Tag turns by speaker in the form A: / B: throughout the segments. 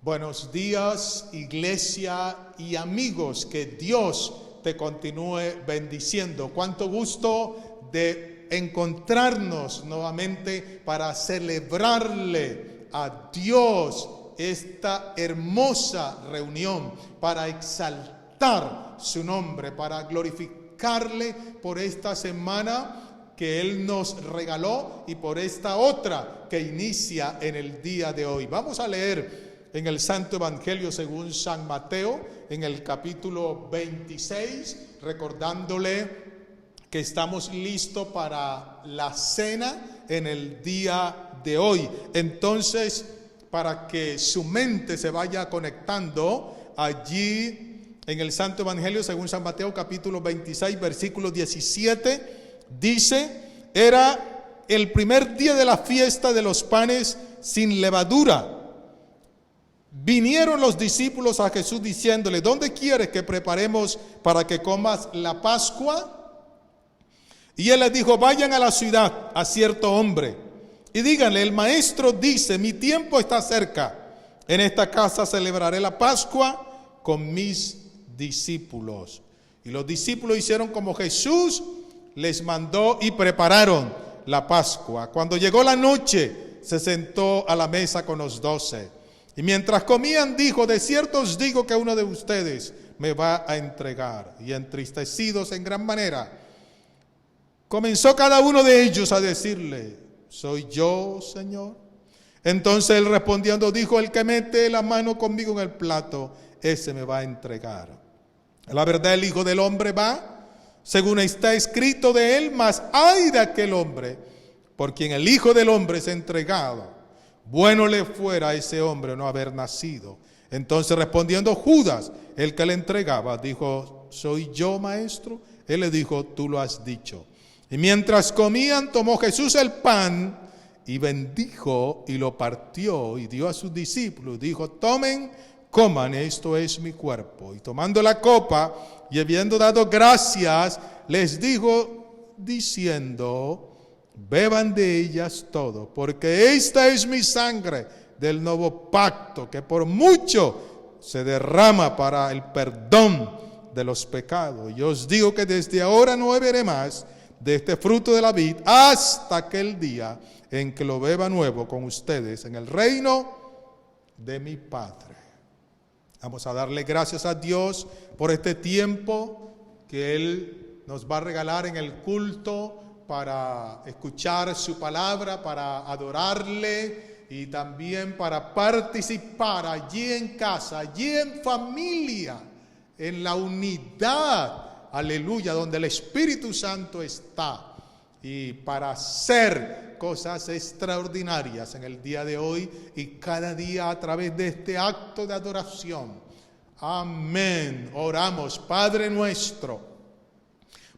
A: Buenos días, iglesia y amigos, que Dios te continúe bendiciendo. Cuánto gusto de encontrarnos nuevamente para celebrarle a Dios esta hermosa reunión, para exaltar su nombre, para glorificarle por esta semana que Él nos regaló y por esta otra que inicia en el día de hoy. Vamos a leer en el Santo Evangelio según San Mateo, en el capítulo 26, recordándole que estamos listos para la cena en el día de hoy. Entonces, para que su mente se vaya conectando, allí en el Santo Evangelio según San Mateo, capítulo 26, versículo 17, dice: era el primer día de la fiesta de los panes sin levadura. Vinieron los discípulos a Jesús diciéndole: ¿dónde quieres que preparemos para que comas la Pascua? Y él les dijo: vayan a la ciudad a cierto hombre y díganle: el maestro dice, mi tiempo está cerca. En esta casa celebraré la Pascua con mis discípulos. Y los discípulos hicieron como Jesús les mandó y prepararon la Pascua. Cuando llegó la noche, se sentó a la mesa con los 12. Y mientras comían, dijo: de cierto os digo que uno de ustedes me va a entregar. Y entristecidos en gran manera, comenzó cada uno de ellos a decirle: ¿soy yo, Señor? Entonces él respondiendo dijo: el que mete la mano conmigo en el plato, ese me va a entregar. La verdad, el Hijo del Hombre va según está escrito de él, mas ay de aquel hombre por quien el Hijo del Hombre es entregado. Bueno le fuera a ese hombre no haber nacido. Entonces respondiendo Judas, el que le entregaba, dijo: ¿soy yo, maestro? Él le dijo: tú lo has dicho. Y mientras comían, tomó Jesús el pan y bendijo y lo partió y dio a sus discípulos. Dijo: tomen, coman, esto es mi cuerpo. Y tomando la copa y habiendo dado gracias, les dijo diciendo: beban de ellas todo, porque esta es mi sangre del nuevo pacto, que por mucho se derrama para el perdón de los pecados. Y os digo que desde ahora no beberé más de este fruto de la vid hasta aquel día en que lo beba nuevo con ustedes en el reino de mi Padre. Vamos a darle gracias a Dios por este tiempo que Él nos va a regalar en el culto para escuchar su palabra, para adorarle y también para participar allí en casa, allí en familia, en la unidad, aleluya, donde el Espíritu Santo está, y para hacer cosas extraordinarias en el día de hoy y cada día a través de este acto de adoración. Amén. Oramos. Padre nuestro,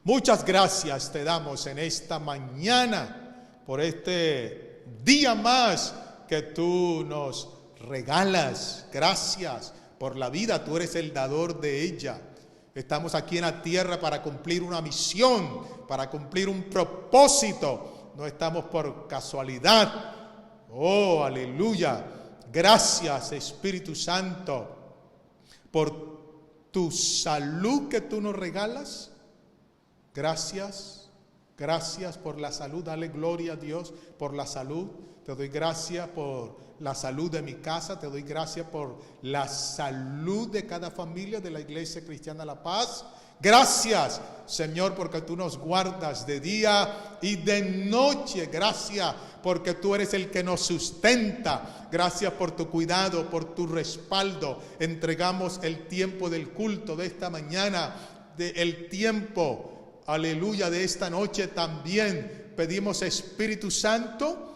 A: muchas gracias te damos en esta mañana por este día más que tú nos regalas. Gracias por la vida, tú eres el dador de ella. Estamos aquí en la tierra para cumplir una misión, para cumplir un propósito. No estamos por casualidad. Oh, aleluya. Gracias, Espíritu Santo, por tu salud que tú nos regalas. Gracias. Gracias por la salud. Dale gloria a Dios por la salud. Te doy gracias por la salud de mi casa. Te doy gracias por la salud de cada familia de la Iglesia Cristiana La Paz. Gracias, Señor, porque tú nos guardas de día y de noche. Gracias porque tú eres el que nos sustenta. Gracias por tu cuidado, por tu respaldo. Entregamos el tiempo del culto de esta mañana, el tiempo, aleluya, de esta noche también. Pedimos, Espíritu Santo,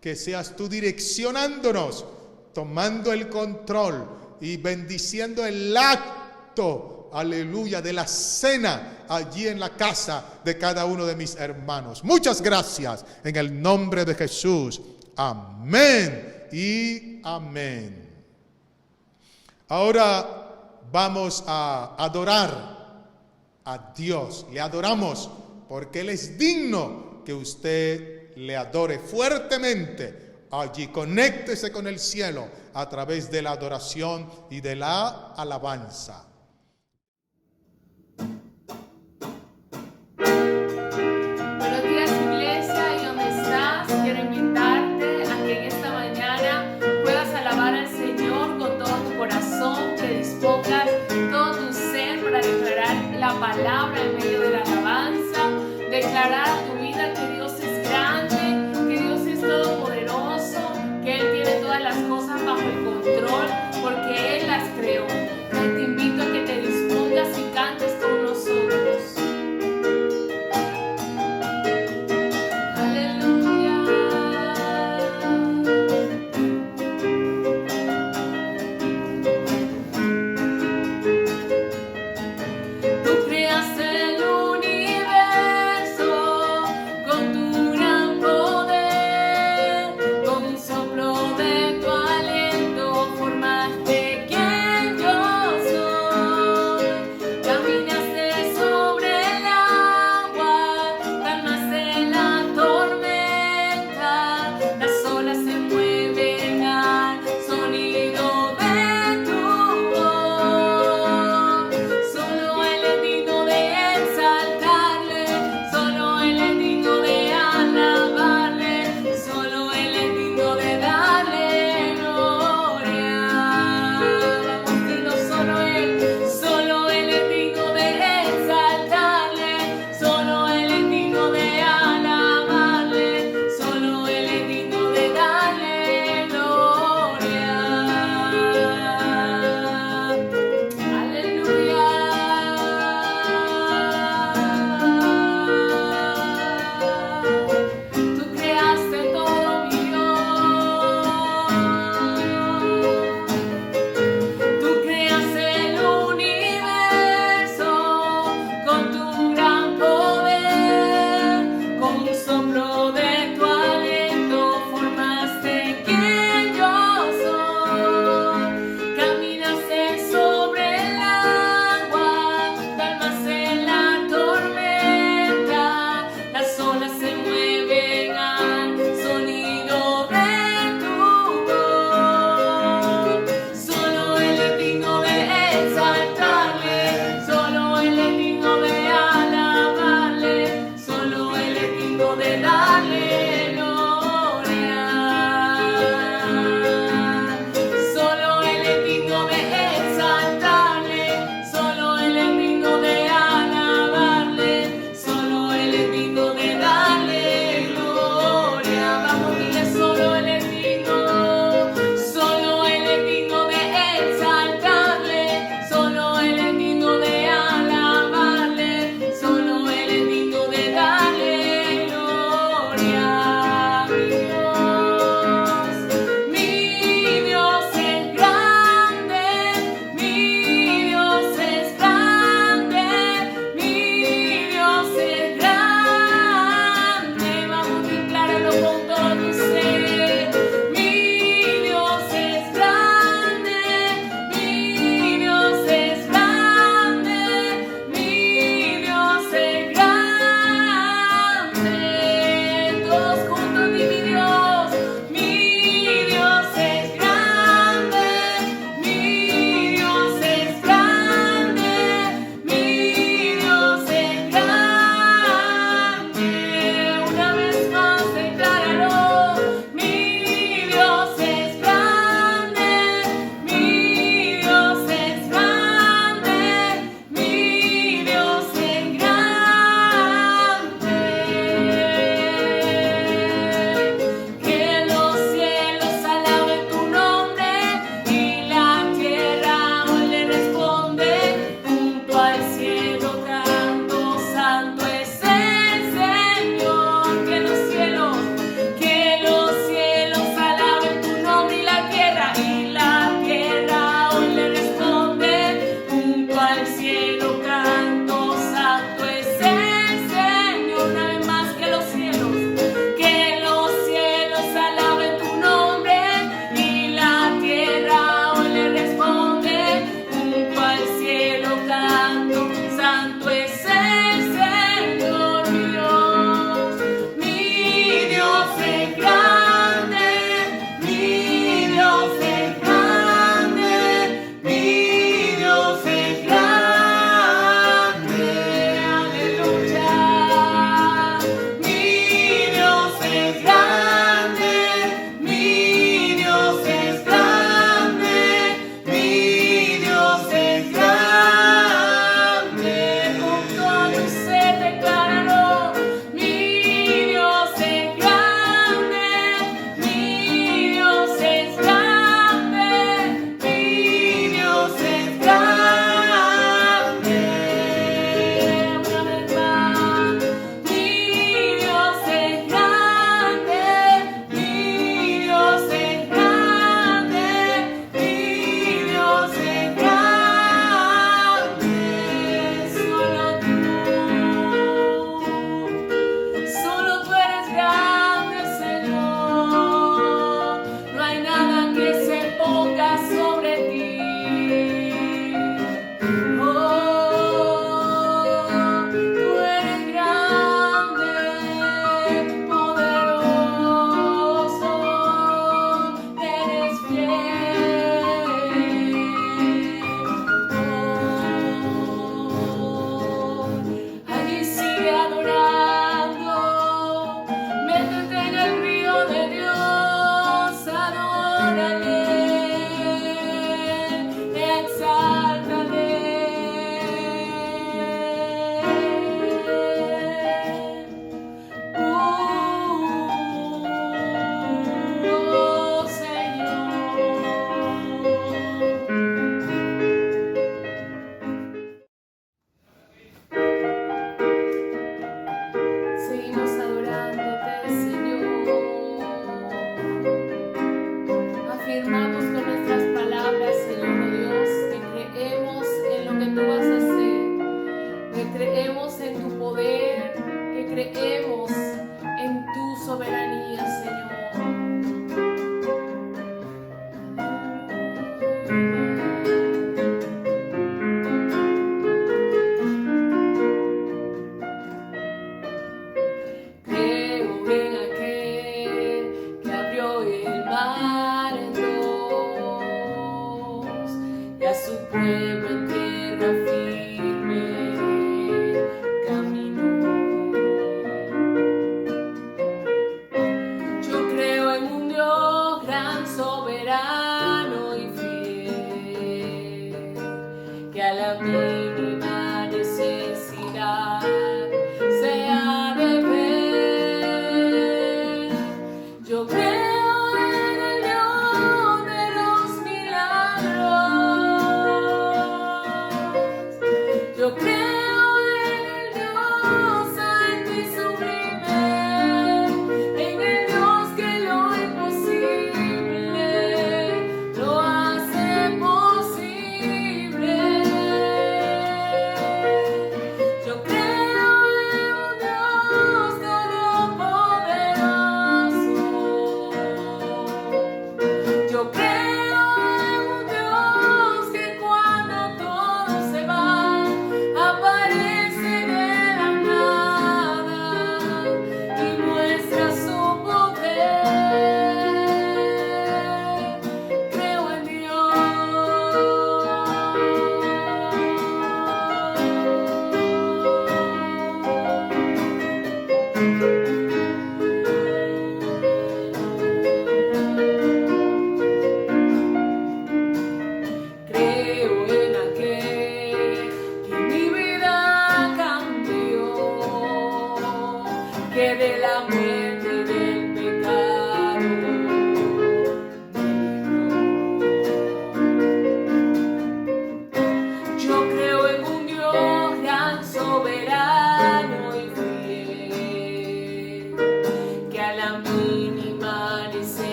A: que seas tú direccionándonos, tomando el control y bendiciendo el acto, aleluya, de la cena allí en la casa de cada uno de mis hermanos. Muchas gracias en el nombre de Jesús. Amén y amén. Ahora vamos a adorar a Dios. Le adoramos porque Él es digno que usted le adore fuertemente. allí. Conéctese con el cielo a través de la adoración y de la alabanza.
B: Buenos días, iglesia, y donde estás, quiero invitarte a que en esta mañana puedas alabar al Señor con todo tu corazón, que dispongas todo tu ser para declarar la palabra en medio de la alabanza, declarar a tu vida que Dios es grande, que Dios es todopoderoso, que Él tiene todas las cosas bajo el control, porque Él las creó. Te invito a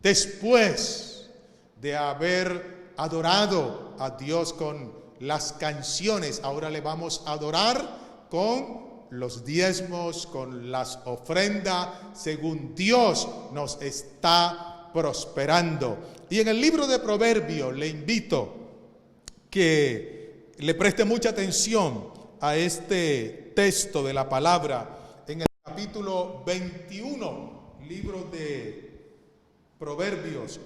A: después de haber adorado a Dios con las canciones, ahora le vamos a adorar con los diezmos, con las ofrendas, según Dios nos está prosperando. Y en el libro de Proverbios le invito que le preste mucha atención a este texto de la palabra en el capítulo 21, libro de Proverbios,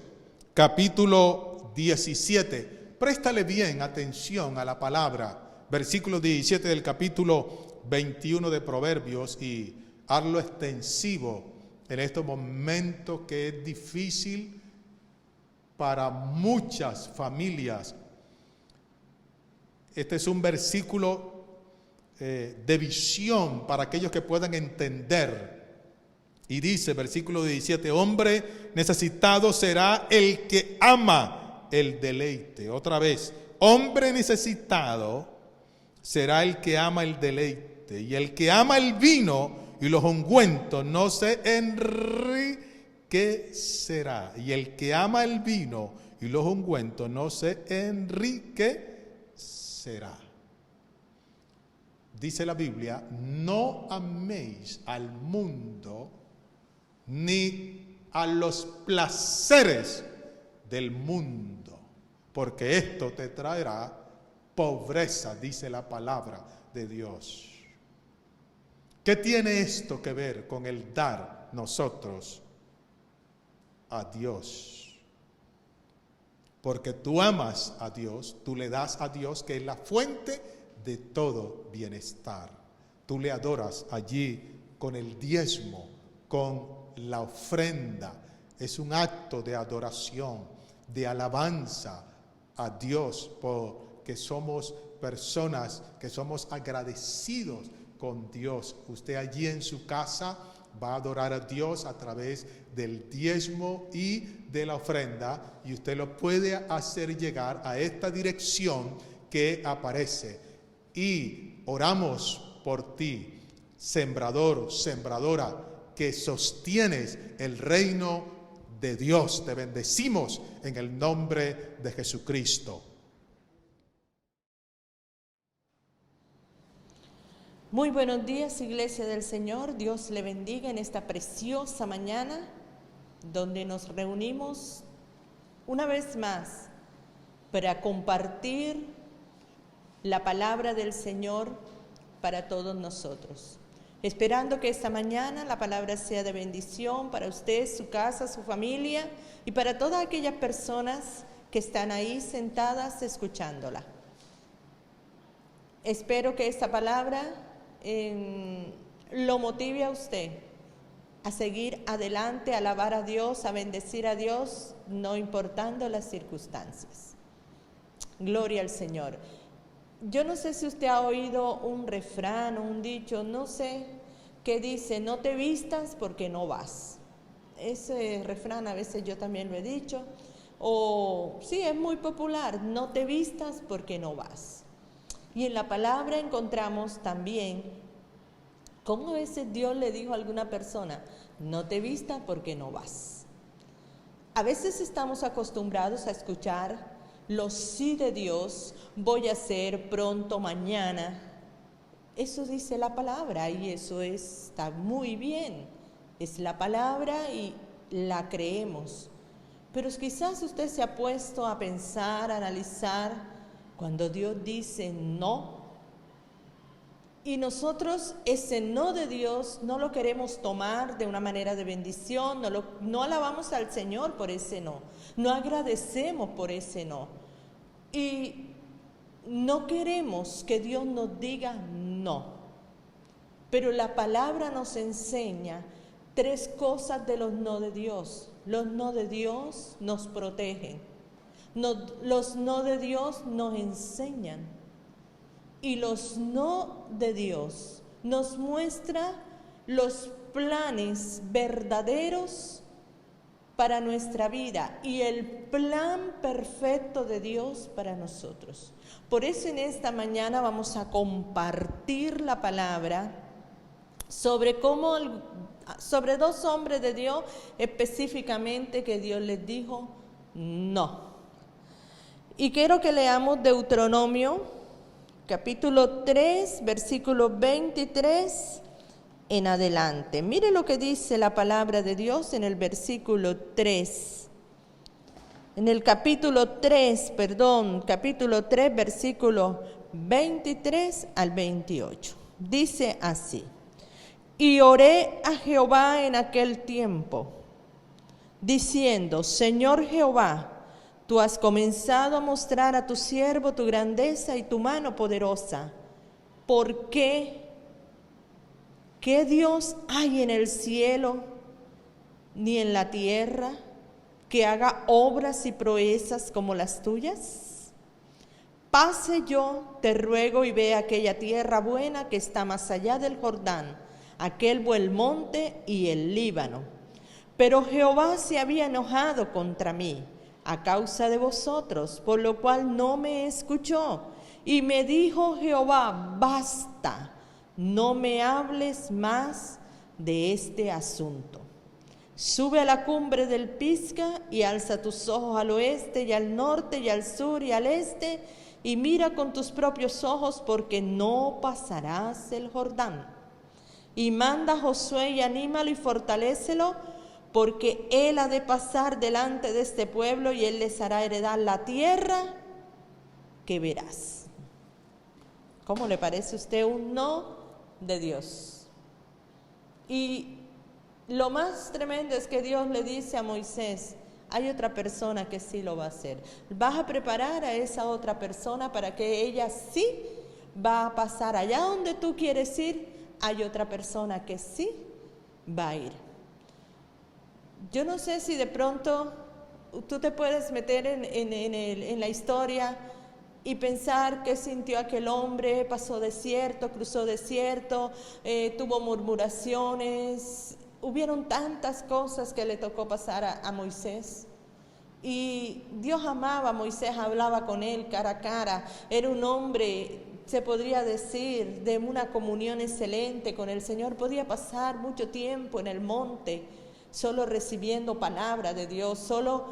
A: capítulo 17. Préstale bien atención a la palabra, versículo 17 del capítulo 21 de Proverbios, y hazlo extensivo en estos momentos que es difícil para muchas familias. Este es un versículo de visión para aquellos que puedan entender. Y dice, versículo 17, hombre necesitado será el que ama el deleite. Otra vez, hombre necesitado será el que ama el deleite. Y el que ama el vino y los ungüentos no se enriquecerá. Y el que ama el vino y los ungüentos no se enriquecerá. Dice la Biblia, no améis al mundo ni a los placeres del mundo, porque esto te traerá pobreza, dice la palabra de Dios. ¿Qué tiene esto que ver con el dar nosotros a Dios? Porque tú amas a Dios, tú le das a Dios, que es la fuente de todo bienestar. Tú le adoras allí con el diezmo, con la ofrenda. Es un acto de adoración, de alabanza a Dios, porque somos personas que somos agradecidos con Dios. Usted allí en su casa va a adorar a Dios a través del diezmo y de la ofrenda, y usted lo puede hacer llegar a esta dirección que aparece. Y oramos por ti, sembrador, sembradora, que sostienes el reino de Dios. Te bendecimos en el nombre de Jesucristo.
C: Muy buenos días, Iglesia del Señor. Dios le bendiga en esta preciosa mañana donde nos reunimos una vez más para compartir la palabra del Señor para todos nosotros. Esperando que esta mañana la palabra sea de bendición para usted, su casa, su familia y para todas aquellas personas que están ahí sentadas escuchándola. Espero que esta palabra lo motive a usted a seguir adelante, a alabar a Dios, a bendecir a Dios, no importando las circunstancias. Gloria al Señor. Yo no sé si usted ha oído un refrán o un dicho, no sé, que dice, no te vistas porque no vas. Ese refrán a veces yo también lo he dicho, o sí, es muy popular, no te vistas porque no vas. Y en la palabra encontramos también cómo a veces Dios le dijo a alguna persona, no te vistas porque no vas. A veces estamos acostumbrados a escuchar los sí de Dios, voy a hacer pronto, mañana. Eso dice la palabra y eso está muy bien. Es la palabra y la creemos. Pero quizás usted se ha puesto a pensar, a analizar, cuando Dios dice no, y nosotros ese no de Dios no lo queremos tomar de una manera de bendición, no alabamos al Señor por ese no agradecemos por ese no, y no queremos que Dios nos diga no. Pero la palabra nos enseña tres cosas de los no de Dios. Los no de Dios nos protegen. Los no de Dios nos enseñan y los no de Dios nos muestra los planes verdaderos para nuestra vida y el plan perfecto de Dios para nosotros. Por eso en esta mañana vamos a compartir la palabra sobre cómo sobre 2 hombres de Dios específicamente que Dios les dijo no. Y quiero que leamos Deuteronomio, capítulo 3, versículo 23 en adelante. Mire lo que dice la palabra de Dios en el versículo 3. En el capítulo 3, versículo 23 al 28. Dice así: y oré a Jehová en aquel tiempo, diciendo: Señor Jehová, tú has comenzado a mostrar a tu siervo tu grandeza y tu mano poderosa. ¿Por qué? ¿Qué Dios hay en el cielo ni en la tierra que haga obras y proezas como las tuyas? Pase yo, te ruego, y ve aquella tierra buena que está más allá del Jordán, aquel buen monte y el Líbano. Pero Jehová se había enojado contra mí a causa de vosotros, por lo cual no me escuchó. Y me dijo Jehová: basta, no me hables más de este asunto. Sube a la cumbre del Pisga y alza tus ojos al oeste y al norte y al sur y al este, y mira con tus propios ojos, porque no pasarás el Jordán. Y manda a Josué y anímalo y fortalécelo, porque él ha de pasar delante de este pueblo y él les hará heredar la tierra que verás. ¿Cómo le parece a usted un no de Dios? Y lo más tremendo es que Dios le dice a Moisés: hay otra persona que sí lo va a hacer. Vas a preparar a esa otra persona para que ella sí va a pasar allá donde tú quieres ir. Hay otra persona que sí va a ir. Yo no sé si de pronto tú te puedes meter en la historia y pensar qué sintió aquel hombre. Pasó desierto, cruzó desierto, tuvo murmuraciones. Hubieron tantas cosas que le tocó pasar a Moisés. Y Dios amaba a Moisés, hablaba con él cara a cara. Era un hombre, se podría decir, de una comunión excelente con el Señor. Podía pasar mucho tiempo en el monte, solo recibiendo palabra de Dios, solo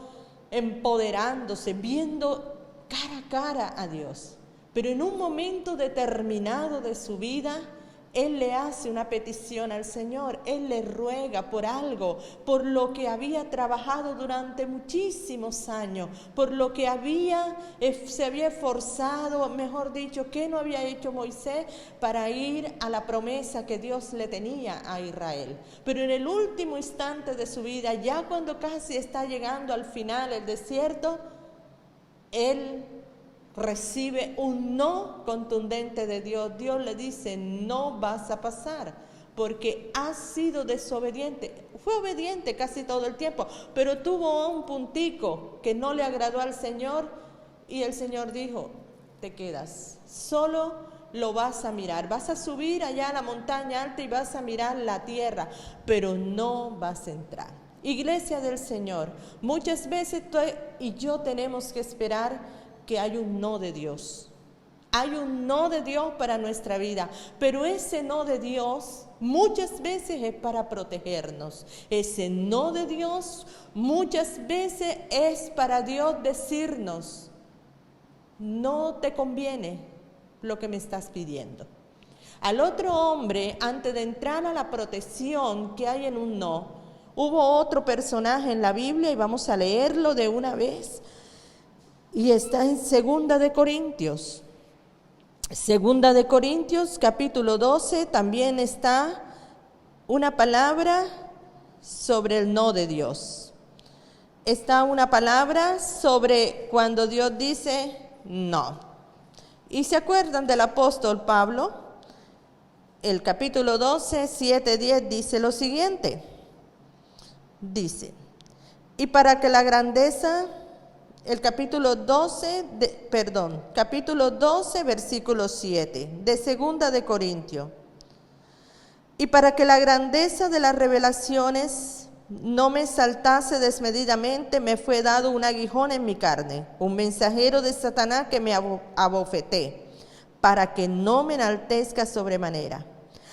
C: empoderándose, viendo cara a cara a Dios. Pero en un momento determinado de su vida, él le hace una petición al Señor. Él le ruega por algo, por lo que había trabajado durante muchísimos años, por lo que se había esforzado, mejor dicho, que no había hecho Moisés para ir a la promesa que Dios le tenía a Israel. Pero en el último instante de su vida, ya cuando casi está llegando al final el desierto, él recibe un no contundente de Dios. Dios le dice: no vas a pasar porque has sido desobediente. Fue obediente casi todo el tiempo, pero tuvo un puntico que no le agradó al Señor, y el Señor dijo: te quedas, solo lo vas a mirar, vas a subir allá a la montaña alta y vas a mirar la tierra, pero no vas a entrar. Iglesia del Señor, muchas veces tú y yo tenemos que esperar que hay un no de Dios. Hay un no de Dios para nuestra vida, pero ese no de Dios muchas veces es para protegernos. Ese no de Dios muchas veces es para Dios decirnos: no te conviene lo que me estás pidiendo. Al otro hombre, antes de entrar a la protección que hay en un no, hubo otro personaje en la Biblia, y vamos a leerlo de una vez. Y está en Segunda de Corintios. Segunda de Corintios, capítulo 12, también está una palabra sobre el no de Dios. Está una palabra sobre cuando Dios dice no. Y se acuerdan del apóstol Pablo, el capítulo 12, 7, 10 dice lo siguiente. Dice: y para que la grandeza... El capítulo 12, versículo 7, de Segunda de Corintios. Y para que la grandeza de las revelaciones no me exaltase desmedidamente, me fue dado un aguijón en mi carne, un mensajero de Satanás que me abofeté, para que no me enaltezca sobremanera.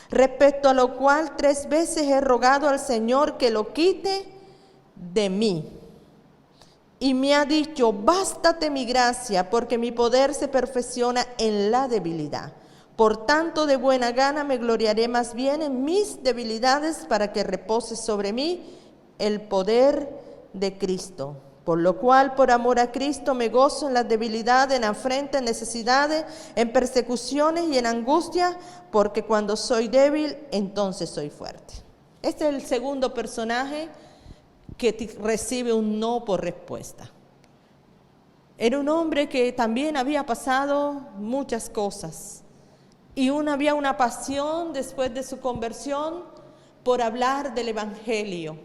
C: respecto a lo cual 3 veces he rogado al Señor que lo quite de mí. Y me ha dicho, bástate mi gracia, porque mi poder se perfecciona en la debilidad. Por tanto, de buena gana me gloriaré más bien en mis debilidades, para que repose sobre mí el poder de Cristo. Por lo cual, por amor a Cristo, me gozo en las debilidades, en afrentas, en necesidades, en persecuciones y en angustia, porque cuando soy débil, entonces soy fuerte. Este es el segundo personaje que recibe un no por respuesta. Era un hombre que también había pasado muchas cosas. Y había una pasión después de su conversión por hablar del Evangelio,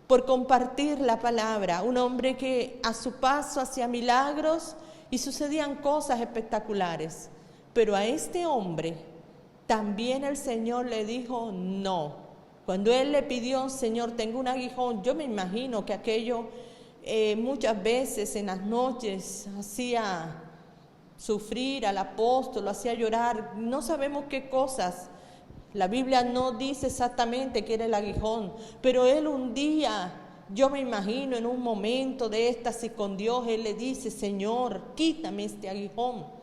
C: por compartir la palabra. Un hombre que a su paso hacía milagros y sucedían cosas espectaculares. Pero a este hombre también el Señor le dijo no. Cuando él le pidió, Señor, tengo un aguijón, yo me imagino que aquello muchas veces en las noches hacía sufrir al apóstol, lo hacía llorar, no sabemos qué cosas. La Biblia no dice exactamente qué era el aguijón, pero él un día, yo me imagino en un momento de éxtasis con Dios, él le dice, Señor, quítame este aguijón.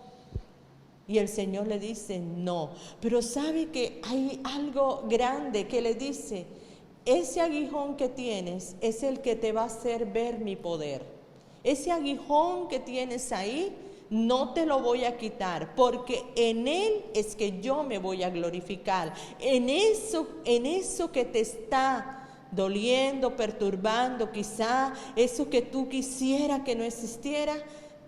C: Y el Señor le dice, no. Pero sabe que hay algo grande que le dice, ese aguijón que tienes es el que te va a hacer ver mi poder. Ese aguijón que tienes ahí, no te lo voy a quitar, porque en él es que yo me voy a glorificar. En eso que te está doliendo, perturbando, quizá eso que tú quisieras que no existiera,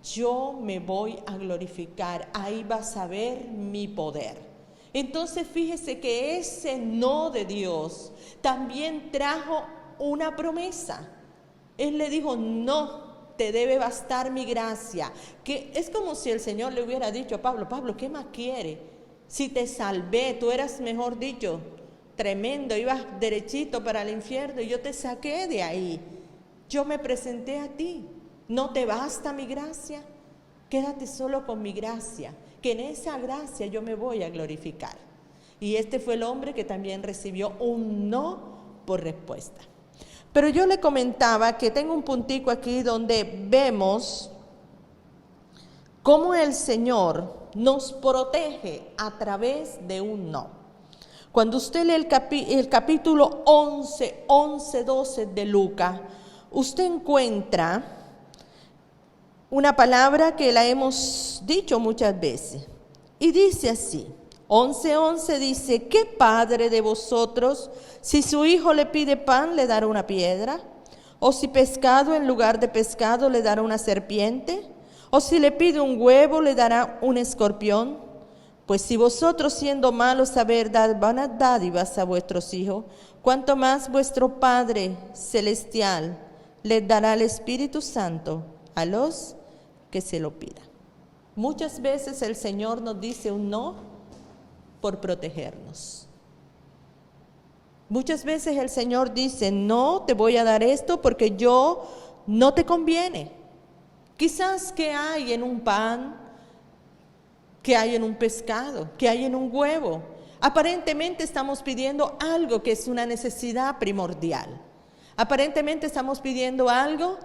C: yo me voy a glorificar. Ahí vas a ver mi poder. Entonces fíjese que ese no de Dios también trajo una promesa. Él le dijo, no, te debe bastar mi gracia. Que es como si el Señor le hubiera dicho a Pablo, Pablo, ¿qué más quiere? Si te salvé, tú eras, mejor dicho, tremendo, ibas derechito para el infierno y yo te saqué de ahí. Yo me presenté a ti. ¿No te basta mi gracia? Quédate solo con mi gracia, que en esa gracia yo me voy a glorificar. Y este fue el hombre que también recibió un no por respuesta. Pero yo le comentaba que tengo un puntico aquí donde vemos cómo el Señor nos protege a través de un no. Cuando usted lee el capítulo 11, 12 de Lucas, usted encuentra una palabra que la hemos dicho muchas veces. Y dice así, 11:11 dice, ¿qué padre de vosotros, si su hijo le pide pan, le dará una piedra? ¿O si pescado en lugar de pescado le dará una serpiente? ¿O si le pide un huevo, le dará un escorpión? Pues si vosotros siendo malos sabéis dar buenas dádivas a vuestros hijos, cuánto más vuestro Padre Celestial les dará el Espíritu Santo a los que se lo pidan. Muchas veces el Señor nos dice un no por protegernos. Muchas veces el Señor dice, no te voy a dar esto porque yo no te conviene. Quizás que hay en un pan, que hay en un pescado, que hay en un huevo. Aparentemente estamos pidiendo algo que es una necesidad primordial. Aparentemente estamos pidiendo algo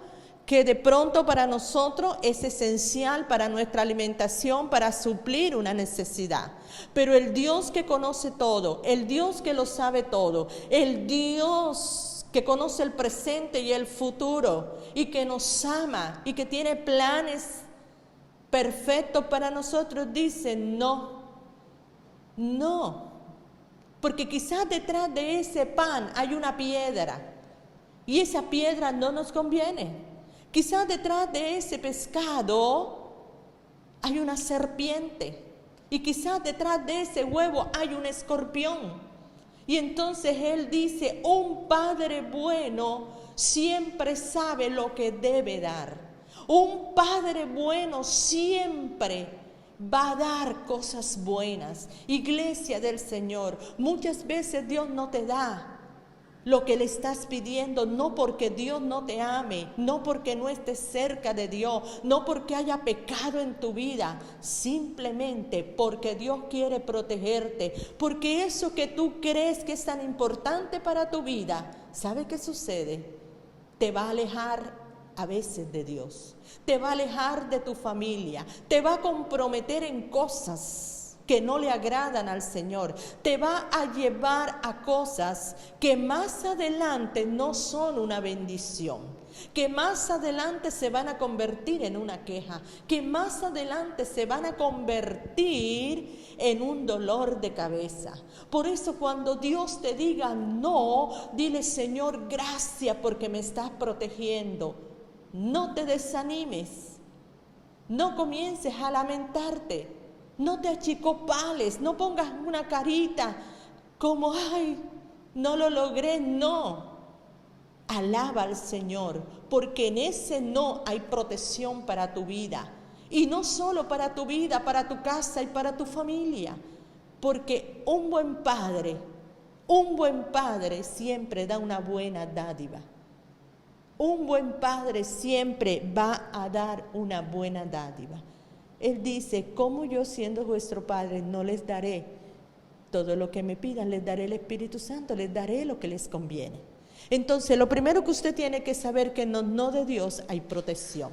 C: que de pronto para nosotros es esencial para nuestra alimentación, para suplir una necesidad. Pero el Dios que conoce todo, el Dios que lo sabe todo, el Dios que conoce el presente y el futuro y que nos ama y que tiene planes perfectos para nosotros, dice no, porque quizás detrás de ese pan hay una piedra y esa piedra no nos conviene. Quizás detrás de ese pescado hay una serpiente y quizás detrás de ese huevo hay un escorpión. Y entonces él dice, un padre bueno siempre sabe lo que debe dar. Un padre bueno siempre va a dar cosas buenas. Iglesia del Señor, muchas veces Dios no te da lo que le estás pidiendo, no porque Dios no te ame, no porque no estés cerca de Dios, no porque haya pecado en tu vida, simplemente porque Dios quiere protegerte, porque eso que tú crees que es tan importante para tu vida, ¿sabe qué sucede? Te va a alejar a veces de Dios, te va a alejar de tu familia, te va a comprometer en cosas que no le agradan al Señor, te va a llevar a cosas que más adelante no son una bendición, que más adelante se van a convertir en una queja, que más adelante se van a convertir en un dolor de cabeza. Por eso cuando Dios te diga no, dile: Señor, gracias porque me estás protegiendo. No te desanimes, no comiences a lamentarte. No te achicopales, no pongas una carita como, ay, no lo logré, no. Alaba al Señor, porque en ese no hay protección para tu vida. Y no solo para tu vida, para tu casa y para tu familia. Porque un buen padre siempre da una buena dádiva. Un buen padre siempre va a dar una buena dádiva. Él dice: ¿cómo yo, siendo vuestro Padre, no les daré todo lo que me pidan? Les daré el Espíritu Santo, les daré lo que les conviene. Entonces, lo primero que usted tiene que saber, que en los no de Dios hay protección.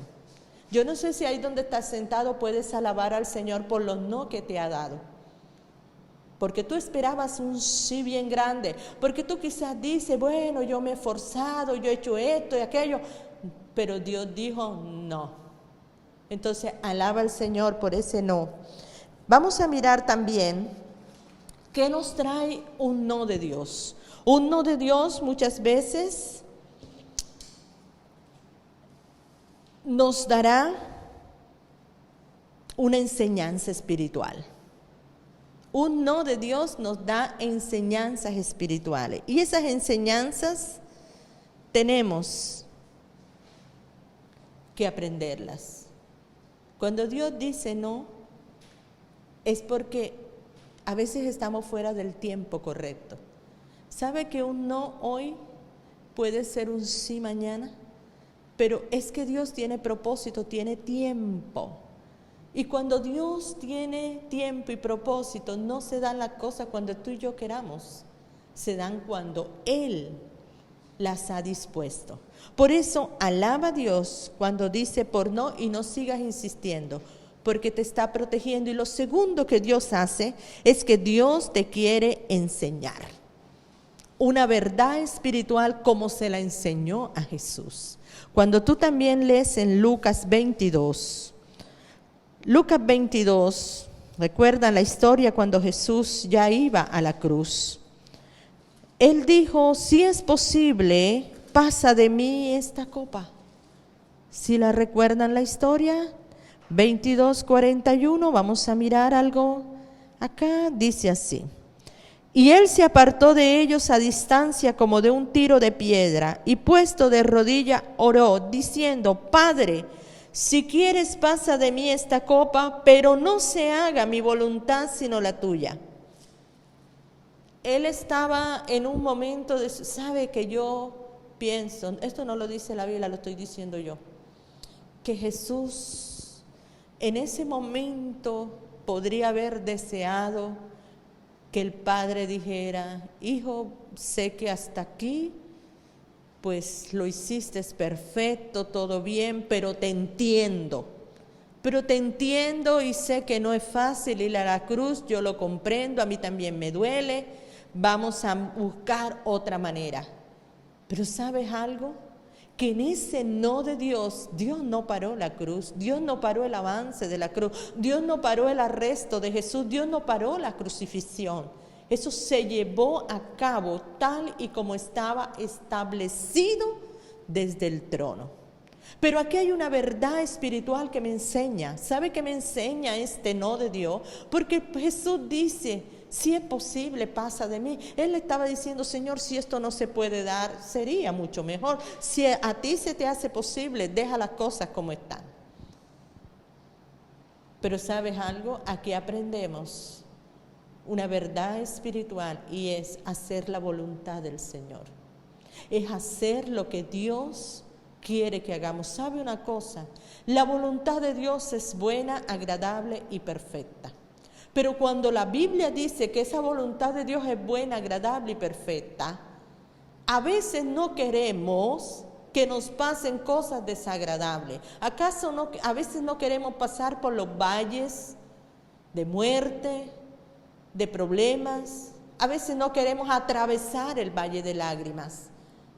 C: Yo no sé si ahí donde estás sentado puedes alabar al Señor por los no que te ha dado. Porque tú esperabas un sí bien grande. Porque tú quizás dices: bueno, yo me he esforzado, yo he hecho esto y aquello. Pero Dios dijo no. Entonces, alaba al Señor por ese no. Vamos a mirar también qué nos trae un no de Dios. Un no de Dios muchas veces nos dará una enseñanza espiritual. Un no de Dios nos da enseñanzas espirituales. Y esas enseñanzas tenemos que aprenderlas. Cuando Dios dice no, es porque a veces estamos fuera del tiempo correcto. ¿Sabe que un no hoy puede ser un sí mañana? Pero es que Dios tiene propósito, tiene tiempo. Y cuando Dios tiene tiempo y propósito, no se dan las cosas cuando tú y yo queramos. Se dan cuando Él las ha dispuesto. Por eso alaba a Dios cuando dice por no, y no sigas insistiendo, porque te está protegiendo. Y lo segundo que Dios hace es que Dios te quiere enseñar una verdad espiritual como se la enseñó a Jesús. Cuando tú también lees en Lucas 22, recuerdan la historia cuando Jesús ya iba a la cruz. Él dijo: si es posible, pasa de mí esta copa. ¿Sí la recuerdan la historia? 22:41, vamos a mirar algo acá, dice así: y él se apartó de ellos a distancia como de un tiro de piedra, y puesto de rodilla oró, diciendo: Padre, si quieres, pasa de mí esta copa, pero no se haga mi voluntad sino la tuya. Él estaba en un momento de, sabe que yo pienso, esto no lo dice la Biblia, lo estoy diciendo yo, que Jesús en ese momento podría haber deseado que el Padre dijera: hijo, sé que hasta aquí pues lo hiciste perfecto, todo bien, pero te entiendo y sé que no es fácil ir a la cruz, yo lo comprendo, a mí también me duele. Vamos a buscar otra manera. Pero ¿sabes algo? Que en ese no de Dios, Dios no paró la cruz, Dios no paró el avance de la cruz, Dios no paró el arresto de Jesús, Dios no paró la crucifixión. Eso se llevó a cabo tal y como estaba establecido desde el trono. Pero aquí hay una verdad espiritual que me enseña. ¿Sabe qué me enseña este no de Dios? Porque Jesús dice: si es posible, pasa de mí. Él le estaba diciendo: Señor, si esto no se puede dar, sería mucho mejor. Si a ti se te hace posible, deja las cosas como están. Pero ¿sabes algo? Aquí aprendemos una verdad espiritual, y es hacer la voluntad del Señor. es hacer lo que Dios quiere que hagamos. ¿Sabe una cosa? La voluntad de Dios es buena, agradable y perfecta. Pero cuando la Biblia dice que esa voluntad de Dios es buena, agradable y perfecta, a veces no queremos que nos pasen cosas desagradables. ¿Acaso no, a veces no queremos pasar por los valles de muerte, de problemas? A veces no queremos atravesar el valle de lágrimas.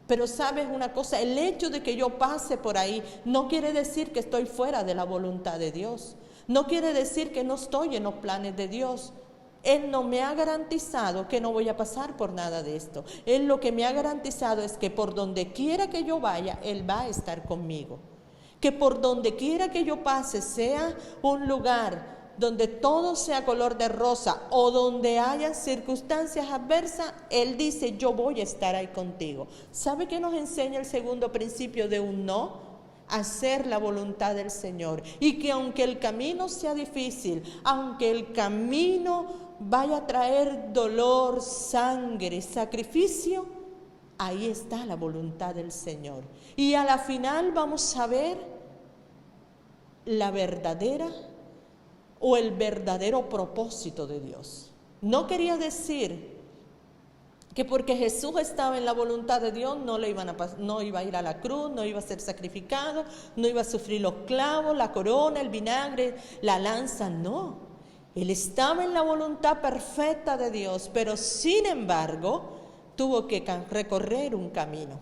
C: Pero sabes una cosa, el hecho de que yo pase por ahí no quiere decir que estoy fuera de la voluntad de Dios. No quiere decir que no estoy en los planes de Dios. Él no me ha garantizado que no voy a pasar por nada de esto. Él lo que me ha garantizado es que por donde quiera que yo vaya, Él va a estar conmigo. Que por donde quiera que yo pase, sea un lugar donde todo sea color de rosa o donde haya circunstancias adversas, Él dice, yo voy a estar ahí contigo. ¿Sabe qué nos enseña el segundo principio de un no? Hacer la voluntad del Señor. Y que aunque el camino sea difícil, aunque el camino vaya a traer dolor, sangre, sacrificio, ahí está la voluntad del Señor. Y a la final vamos a ver la verdadera o el verdadero propósito de Dios. No quería decir que porque Jesús estaba en la voluntad de Dios no iba a ir a la cruz, no iba a ser sacrificado, no iba a sufrir los clavos, la corona, el vinagre, la lanza, no. Él estaba en la voluntad perfecta de Dios, pero sin embargo tuvo que recorrer un camino.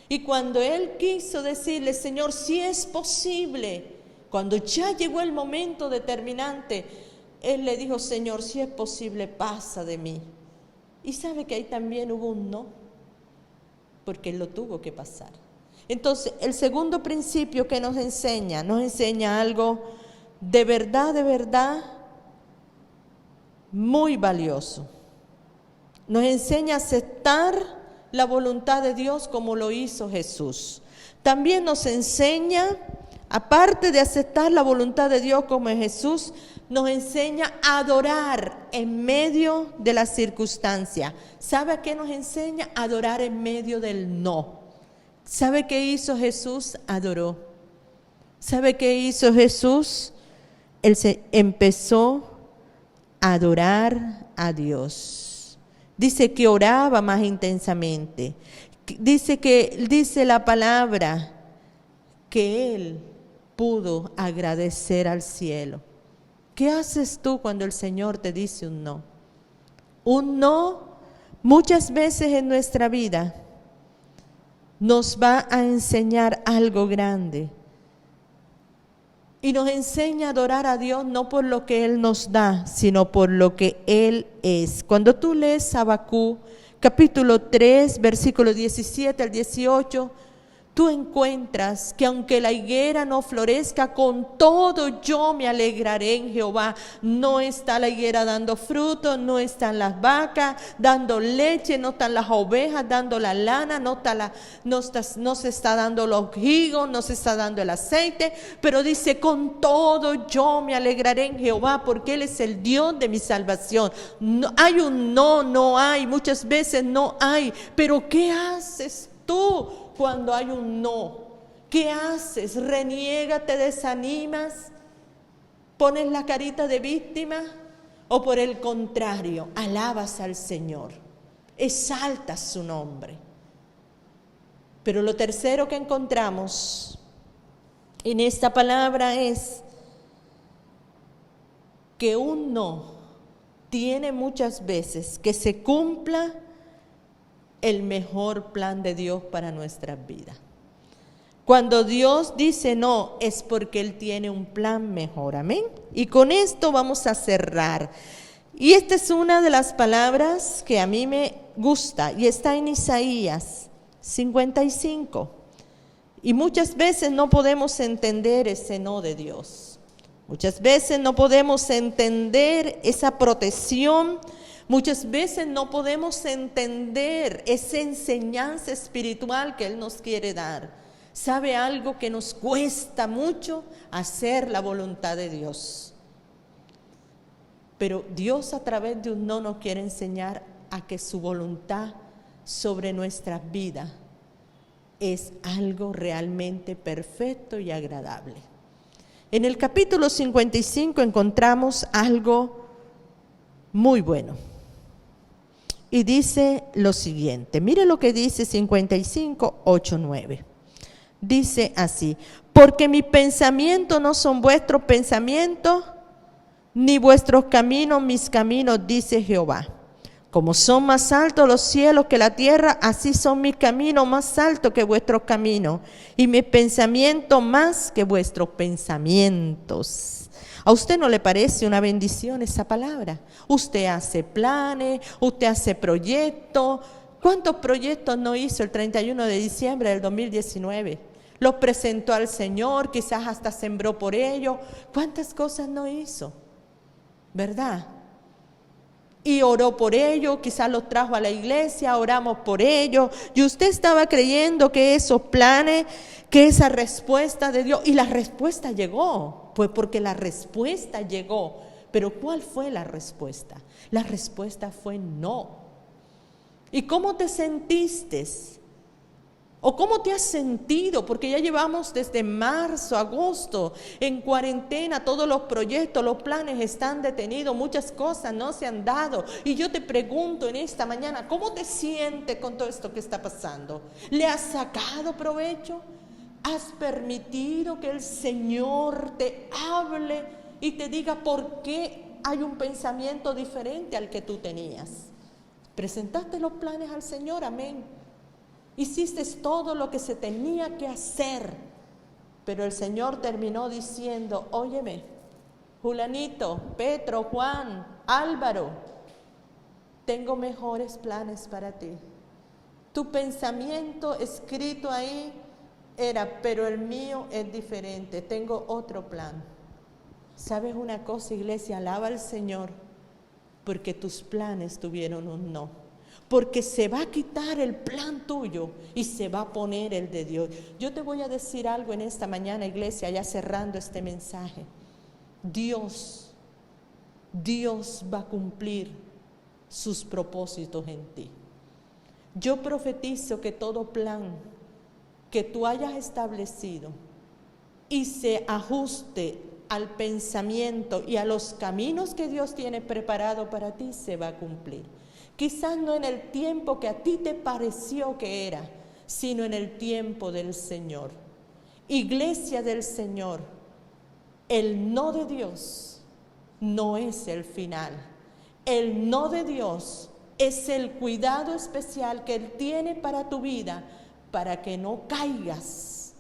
C: Y cuando Él quiso decirle, Señor, si es posible, cuando ya llegó el momento determinante, Él le dijo, Señor, si es posible, pasa de mí. Y sabe que ahí también hubo un no, porque Él lo tuvo que pasar. Entonces, el segundo principio que nos enseña algo de verdad, muy valioso. Nos enseña a aceptar la voluntad de Dios como lo hizo Jesús. También nos enseña, aparte de aceptar la voluntad de Dios como Jesús, nos enseña a adorar en medio de la circunstancia. ¿Sabe a qué nos enseña? A adorar en medio del no. ¿Sabe qué hizo Jesús? Adoró. ¿Sabe qué hizo Jesús? Él empezó a adorar a Dios. Dice que oraba más intensamente. Dice la palabra que Él pudo agradecer al cielo. ¿Qué haces tú cuando el Señor te dice un no? Un no, muchas veces en nuestra vida, nos va a enseñar algo grande. Y nos enseña a adorar a Dios no por lo que Él nos da, sino por lo que Él es. Cuando tú lees Habacuc, capítulo 3, versículos 17 al 18, tú encuentras que aunque la higuera no florezca, con todo yo me alegraré en Jehová. No está la higuera dando fruto, no están las vacas dando leche, no están las ovejas dando la lana, no se está dando los higos, no se está dando el aceite, pero dice, con todo yo me alegraré en Jehová, porque Él es el Dios de mi salvación. No, hay un no hay, muchas veces no hay, pero ¿qué haces tú cuando hay un no? ¿Qué haces? ¿Reniegas, te desanimas? ¿Pones la carita de víctima? ¿O por el contrario, alabas al Señor? Exaltas su nombre. Pero lo tercero que encontramos en esta palabra es que un no tiene muchas veces que se cumpla el mejor plan de Dios para nuestras vidas. Cuando Dios dice no, es porque Él tiene un plan mejor, amén. Y con esto vamos a cerrar. Y esta es una de las palabras que a mí me gusta y está en Isaías 55. Y muchas veces no podemos entender ese no de Dios. Muchas veces no podemos entender esa protección. Muchas veces no podemos entender esa enseñanza espiritual que Él nos quiere dar. ¿Sabe algo que nos cuesta mucho? Hacer la voluntad de Dios. Pero Dios a través de un no nos quiere enseñar a que su voluntad sobre nuestras vidas es algo realmente perfecto y agradable. En el capítulo 55 encontramos algo muy bueno. Y dice lo siguiente, mire lo que dice 55, 8, 9. Dice así: porque mis pensamientos no son vuestros pensamientos, ni vuestros caminos mis caminos, dice Jehová. Como son más altos los cielos que la tierra, así son mis caminos más altos que vuestros caminos, y mis pensamientos más que vuestros pensamientos. ¿A usted no le parece una bendición esa palabra? Usted hace planes, usted hace proyectos. ¿Cuántos proyectos no hizo el 31 de diciembre del 2019? Los presentó al Señor, quizás hasta sembró por ellos. ¿Cuántas cosas no hizo? ¿Verdad? Y oró por ellos, quizás los trajo a la iglesia, oramos por ellos. Y usted estaba creyendo que esos planes, que esa respuesta de Dios, y la respuesta llegó, pues porque la respuesta llegó. Pero ¿cuál fue la respuesta? La respuesta fue no. ¿Y cómo te sentiste? ¿O cómo te has sentido? Porque ya llevamos desde marzo, agosto, en cuarentena, todos los proyectos, los planes están detenidos, muchas cosas no se han dado. Y yo te pregunto en esta mañana, ¿cómo te sientes con todo esto que está pasando? ¿Le has sacado provecho? ¿Has permitido que el Señor te hable y te diga por qué hay un pensamiento diferente al que tú tenías? ¿Presentaste los planes al Señor? Amén. Hiciste todo lo que se tenía que hacer, pero el Señor terminó diciendo: óyeme, Julanito, Petro, Juan, Álvaro, tengo mejores planes para ti. Tu pensamiento escrito ahí era, pero el mío es diferente, tengo otro plan. ¿Sabes una cosa, iglesia? Alaba al Señor, porque tus planes tuvieron un no. Porque se va a quitar el plan tuyo y se va a poner el de Dios. Yo te voy a decir algo en esta mañana, iglesia, ya cerrando este mensaje. Dios va a cumplir sus propósitos en ti. Yo profetizo que todo plan que tú hayas establecido y se ajuste al pensamiento y a los caminos que Dios tiene preparado para ti, se va a cumplir. Quizás no en el tiempo que a ti te pareció que era, sino en el tiempo del Señor. Iglesia del Señor, el no de Dios no es el final. El no de Dios es el cuidado especial que Él tiene para tu vida, para que no caigas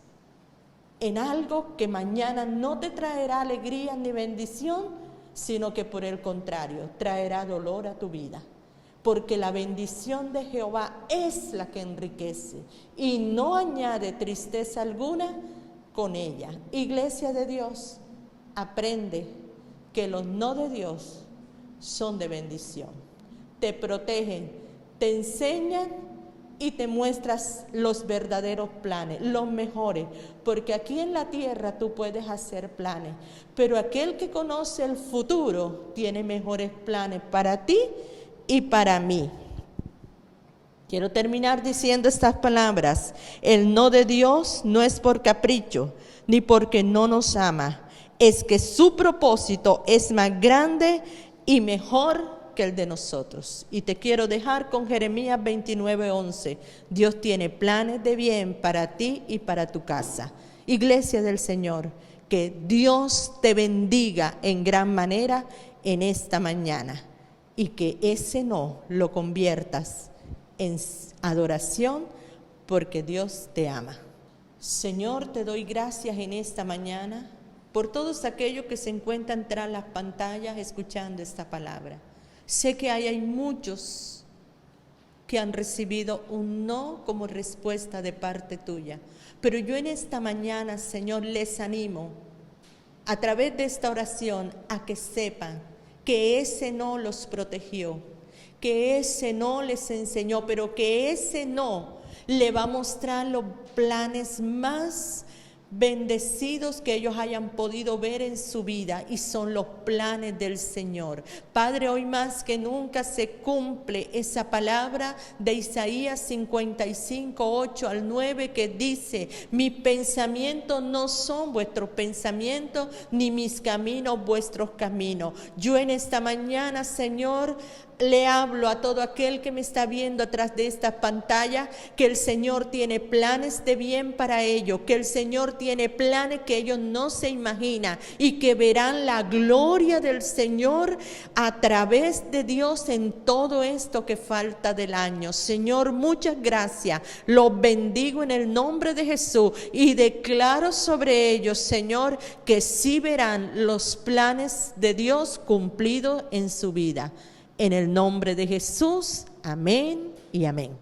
C: en algo que mañana no te traerá alegría ni bendición, sino que por el contrario, traerá dolor a tu vida. Porque la bendición de Jehová es la que enriquece y no añade tristeza alguna con ella. Iglesia de Dios, aprende que los no de Dios son de bendición. Te protegen, te enseñan y te muestras los verdaderos planes, los mejores. Porque aquí en la tierra tú puedes hacer planes, pero aquel que conoce el futuro tiene mejores planes para ti y para mí. Quiero terminar diciendo estas palabras. El no de Dios no es por capricho, ni porque no nos ama. Es que su propósito es más grande y mejor que el de nosotros. Y te quiero dejar con Jeremías 29:11. Dios tiene planes de bien para ti y para tu casa. Iglesia del Señor, que Dios te bendiga en gran manera en esta mañana. Y que ese no lo conviertas en adoración, porque Dios te ama. Señor, te doy gracias en esta mañana por todos aquellos que se encuentran tras las pantallas escuchando esta palabra. Sé que hay muchos que han recibido un no como respuesta de parte tuya, pero yo en esta mañana, Señor, les animo a través de esta oración a que sepan que ese no los protegió, que ese no les enseñó, pero que ese no le va a mostrar los planes más bendecidos que ellos hayan podido ver en su vida, y son los planes del Señor. Padre, hoy más que nunca se cumple esa palabra de Isaías 55, 8 al 9, que dice: mis pensamientos no son vuestros pensamientos, ni mis caminos vuestros caminos. Yo en esta mañana, Señor, le hablo a todo aquel que me está viendo atrás de esta pantalla, que el Señor tiene planes de bien para ellos, que el Señor tiene planes que ellos no se imaginan, y que verán la gloria del Señor a través de Dios en todo esto que falta del año. Señor, muchas gracias. Los bendigo en el nombre de Jesús y declaro sobre ellos, Señor, que sí verán los planes de Dios cumplidos en su vida. En el nombre de Jesús, amén y amén.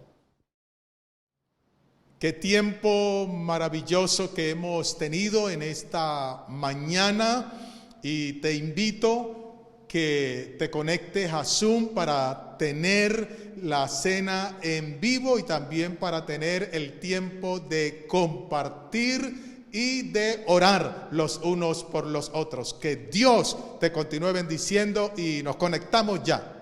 A: Qué tiempo maravilloso que hemos tenido en esta mañana, y te invito que te conectes a Zoom para tener la cena en vivo y también para tener el tiempo de compartir y de orar los unos por los otros. Que Dios te continúe bendiciendo y nos conectamos ya.